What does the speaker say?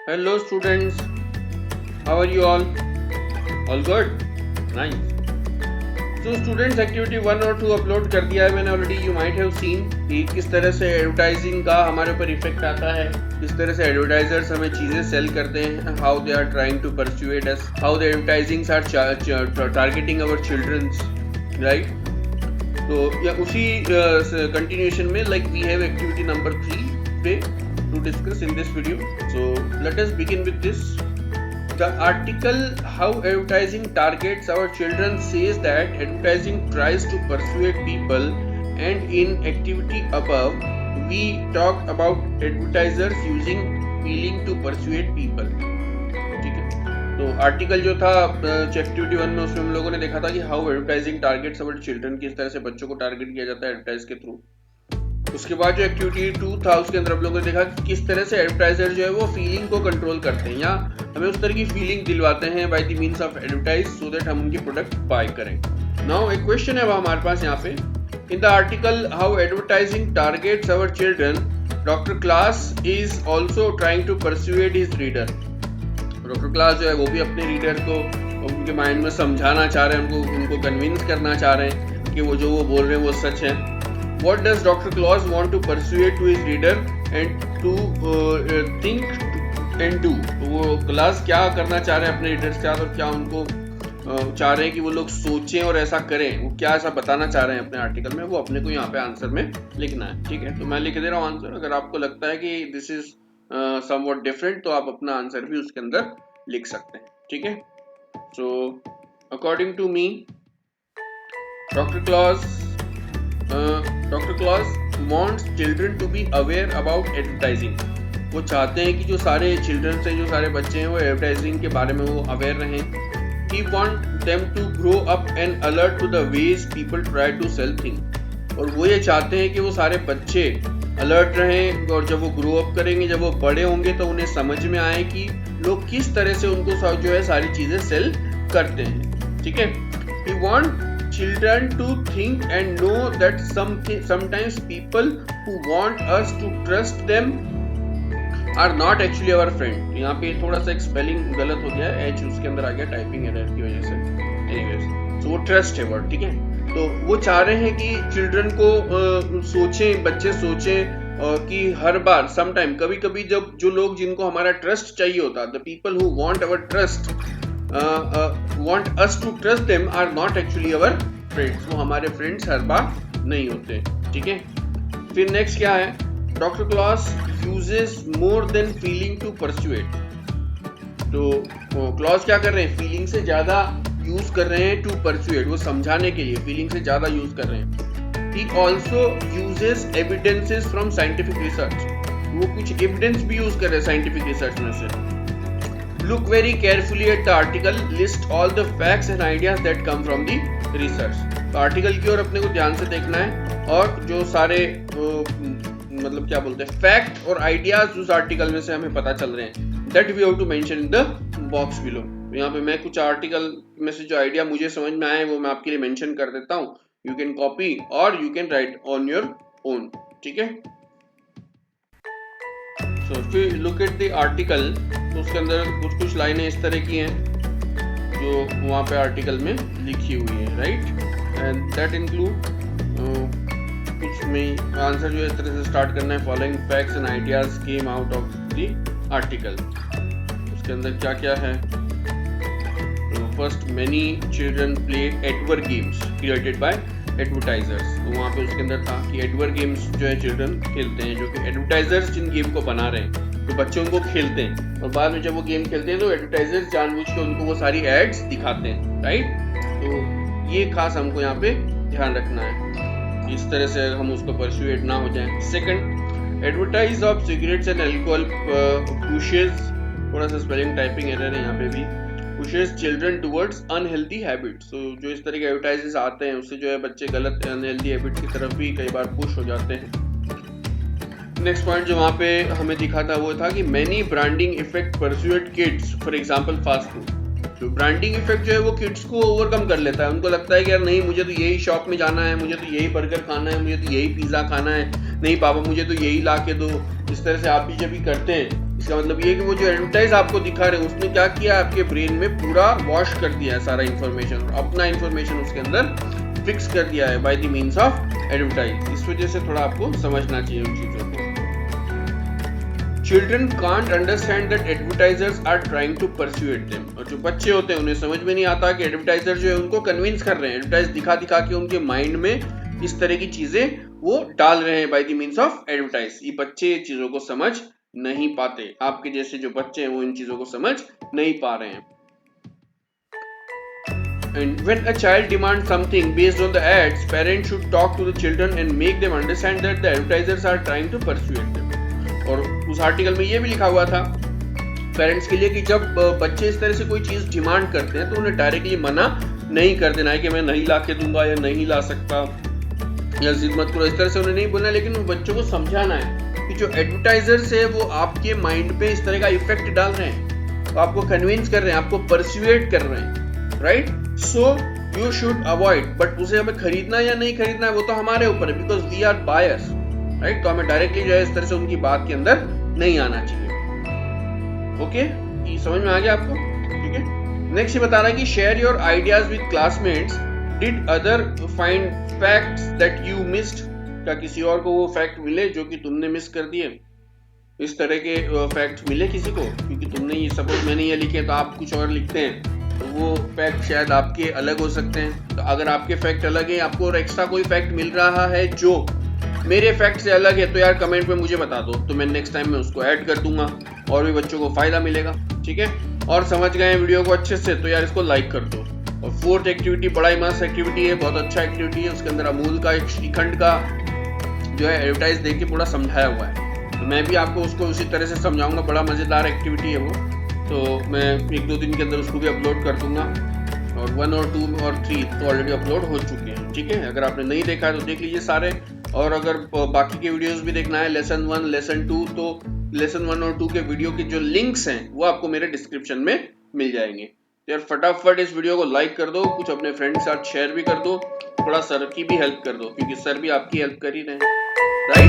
Hello students, how are you all? All good? Nice. So students activity 1 और 2 upload कर दिया है मैंने already. You might have seen कि किस तरह से एडवर्टाइजिंग का हमारे ऊपर इफेक्ट आता है, किस तरह से एडवर्टाइजर्स हमें चीज़ें सेल करते हैं, how they are trying to persuade us, how the advertisings are targeting our childrens, right. तो या उसी कंटिन्यूएशन में like we have activity number 3 today to discuss in this video. So let us begin with this. The article How Advertising Targets Our Children says that advertising tries to persuade people, and in activity above we talk about advertisers using feeling to persuade people. ठीक है, तो article जो था activity 1 में उसमें हम लोगों ने देखा था कि how advertising targets our children, किस तरह से बच्चों को टारगेट किया जाता है एडवर्टाइज के थ्रू. उसके बाद जो एक्टिविटी 2 था उसके अंदर हम लोगों ने देखा कि किस तरह से एडवर्टाइजर जो है वो फीलिंग को कंट्रोल करते हैं या हमें उस तरह की फीलिंग दिलवाते हैं by the means of advertise so that हम उनकी प्रोडक्ट बाय करें. नाउ एक क्वेश्चन है वो हमारे पास यहाँ पे. In the article how advertising targets our children, doctor Klass is also trying to persuade his reader. Doctor Klass जो है वो भी अपने रीडर को उनके माइंड में समझाना चाह रहे हैं, उनको कन्विंस करना चाह रहे हैं कि वो जो वो बोल रहे हैं वो सच है. What does Dr. Claus want to persuade to his reader and to think and do? तो वो क्लास क्या करना चाह रहे हैं अपने रीडर के साथ और क्या उनको चाह रहे हैं कि वो लोग सोचें और ऐसा करें, वो क्या ऐसा बताना चाह रहे हैं अपने आर्टिकल में, वो अपने को यहाँ पे आंसर में लिखना है. ठीक है, तो मैं लिख दे रहा हूँ आंसर. अगर आपको लगता है कि दिस इज समवॉट डिफरेंट तो आप अपना आंसर भी उसके अंदर लिख सकते हैं. ठीक है, so according to me Dr. Claus wants children to be aware about advertising. वो चाहते हैं कि जो सारे चिल्ड्रन से जो सारे बच्चे हैं वो एडवर्टाइजिंग के बारे में वो अवेयर रहें. He want them to grow up and alert to the ways people try to sell things. और वो ये चाहते हैं कि वो सारे बच्चे अलर्ट रहें और जब वो ग्रो अप करेंगे, जब वो बड़े होंगे तो उन्हें समझ में आए कि लोग किस तरह से उनको जो है सारी चीज़ें सेल करते हैं. ठीक है, He want children to think and know that sometimes people who want us to trust them are not actually our friend. यहाँ पे थोड़ा सा एक स्पेलिंग गलत हो गया है, एच उसके अंदर आ गया टाइपिंग एरर की वजह से. एनीवेज, सो वो ट्रस्ट है वर्ड. ठीक है, तो वो चाह रहे हैं कि चिल्ड्रन को सोचें, बच्चे सोचें कि हर बार समटाइम कभी कभी जब जो लोग जिनको हमारा ट्रस्ट चाहिए होता, the people who want our trust want us to trust them are not actually our friends. वो हमारे फ्रेंड्स हर बार नहीं होते. ठीक है, फिर नेक्स्ट क्या है, doctor Claus uses more than feeling to persuade. तो क्लॉस क्या कर रहे हैं, फीलिंग से ज्यादा यूज कर रहे हैं टू परस्यूएड, वो समझाने के लिए फीलिंग से ज्यादा यूज कर रहे हैं. He also uses evidences from scientific research. वो कुछ एविडेंस भी यूज कर रहे हैं साइंटिफिक रिसर्च में से. Look very carefully at the article. List all the facts and ideas that come from the research. तो आर्टिकल की ओर अपने को ध्यान से देखना है और जो सारे मतलब क्या बोलते हैं फैक्ट और आइडियाज उस आर्टिकल में से हमें पता चल रहे हैं, that we have to mention in the box below. यहाँ पे मैं कुछ आर्टिकल में से जो आइडिया मुझे समझ में आए वो मैं आपके लिए मेंशन कर देता हूँ. You can copy or you can write on your own. ठीक है, so if we look at the article तो उसके अंदर कुछ लाइनें इस तरह की हैं जो वहाँ पे आर्टिकल में लिखी हुई है, राइट. एंड दैट इंक्लूड कुछ में आंसर जो है इस तरह से स्टार्ट करना है, following facts and ideas came out of the article. उसके अंदर क्या क्या है, first many children play Edward games created by advertisers. तो वहाँ पे उसके अंदर था कि एडवर्ड गेम्स जो है चिल्ड्रन खेलते हैं, जो कि एडवर्टाइजर्स जिन गेम को बना रहे हैं तो बच्चों को खेलते हैं और बाद में जब वो गेम खेलते हैं तो एडवर्टाइजर्स जानबूझ के उनको वो सारी एड्स दिखाते हैं, राइट. तो ये खास हमको यहाँ पे ध्यान रखना है, इस तरह से हम उसको परस्यूएड ना हो जाए. Second, advertise of cigarettes and alcohol pushes, थोड़ा सा स्पेलिंग टाइपिंग एरर है यहाँ पे भी, pushes children towards unhealthy habits. तो जो इस तरह के एडवर्टाइजेस आते हैं उससे जो है बच्चे गलत अनहेल्दी हैबिट्स की तरफ भी कई बार पुश हो जाते हैं. नेक्स्ट पॉइंट जो वहाँ पे हमें दिखा था वो था कि many branding effect persuade kids, for example fast food. तो ब्रांडिंग इफेक्ट जो है वो किड्स को ओवरकम कर लेता है. उनको लगता है कि यार नहीं, मुझे तो यही शॉप में जाना है, मुझे तो यही बर्गर खाना है, मुझे तो यही पिज्ज़ा खाना है, नहीं पापा मुझे तो यही ला के दो. इस तरह से आप भी जब भी करते हैं इसका मतलब ये कि वो जो एडवर्टाइज आपको दिखा रहे हैं उसने क्या किया, आपके ब्रेन में पूरा वॉश कर दिया है सारा इंफॉर्मेशन, और अपना इंफॉर्मेशन उसके अंदर फिक्स कर दिया है bye the means of advertise. इस वजह से थोड़ा आपको समझना चाहिए उन चीजों को। Children can't understand that advertisers are trying to persuade them। और जो बच्चे होते हैं उन्हें समझ में नहीं आता कि एडवर्टाइजर जो है उनको कन्विंस कर रहे हैं, एडवर्टाइज दिखा दिखा के उनके माइंड में इस तरह की चीजें वो डाल रहे हैं by the means of advertise. ये बच्चे चीजों को समझ नहीं पाते, आपके जैसे जो बच्चे हैं वो इन चीजों को समझ नहीं पा रहे हैं। And when a child demands something based on the ads, parents should talk to the children and make them understand that the advertisers are trying to persuade them। और उस आर्टिकल में ये भी लिखा हुआ था पेरेंट्स के लिए कि जब बच्चे इस तरह से कोई चीज डिमांड करते हैं तो उन्हें डायरेक्टली मना नहीं कर देना है कि मैं नहीं ला के दूंगा या नहीं ला सकता या जिद मत करो, इस तरह से उन्हें नहीं बोलना, लेकिन उन बच्चों को समझाना है कि जो एडवर्टाइजर्स है वो आपके माइंड पे इस तरह का इफेक्ट डाल रहे हैं, तो आपको कन्विंस कर रहे हैं, आपको परसुएड कर रहे हैं, right. So you should avoid, but उसे हमें खरीदना या नहीं खरीदना है वो तो हमारे ऊपर है, because we are buyers, right. तो हमें डायरेक्टली जो है इस तरह से उनकी बात के अंदर नहीं आना चाहिए। ओके, ये समझ में आ गया आपको, ठीक है। नेक्स्ट ये बता रहा है कि share your ideas with classmates, did other find facts that you missed. क्या किसी और को वो फैक्ट मिले जो कि तुमने मिस कर दिए? इस तरह के फैक्ट मिले किसी को, क्योंकि तुमने ये सपोज मैंने ये लिखे तो आप कुछ और लिखते हैं, तो वो फैक्ट शायद आपके अलग हो सकते हैं। तो अगर आपके फैक्ट अलग है, आपको और एक्स्ट्रा कोई फैक्ट मिल रहा है जो मेरे फैक्ट से अलग है, तो यार कमेंट में मुझे बता दो, तो मैं नेक्स्ट टाइम में उसको ऐड कर दूंगा और भी बच्चों को फायदा मिलेगा, ठीक है। और समझ गए वीडियो को अच्छे से, तो यार इसको लाइक कर दो। और फोर्थ एक्टिविटी बड़ा ही मस्त एक्टिविटी है, बहुत अच्छा एक्टिविटी है, उसके अंदर अमूल का एक श्रीखंड का जो है एडवर्टाइज देख के पूरा समझाया हुआ है, तो मैं भी आपको उसको उसी तरह से समझाऊंगा। बड़ा मजेदार एक्टिविटी है वो, तो मैं 1-2 दिन के अंदर उसको भी अपलोड कर दूंगा। और 1 और 2 और 3 तो ऑलरेडी अपलोड हो चुके हैं, ठीक है। अगर आपने नहीं देखा है तो देख लीजिए सारे, और अगर बाकी के वीडियोस भी देखना है लेसन 1 लेसन 2, तो लेसन 1 और 2 के वीडियो के जो लिंक्स हैं वो आपको मेरे डिस्क्रिप्शन में मिल जाएंगे। तो यार फटाफट इस वीडियो को लाइक कर दो, कुछ अपने फ्रेंड के साथ शेयर भी कर दो, थोड़ा सर की भी हेल्प कर दो, क्योंकि सर भी आपकी हेल्प कर ही रहे हैं, राइट।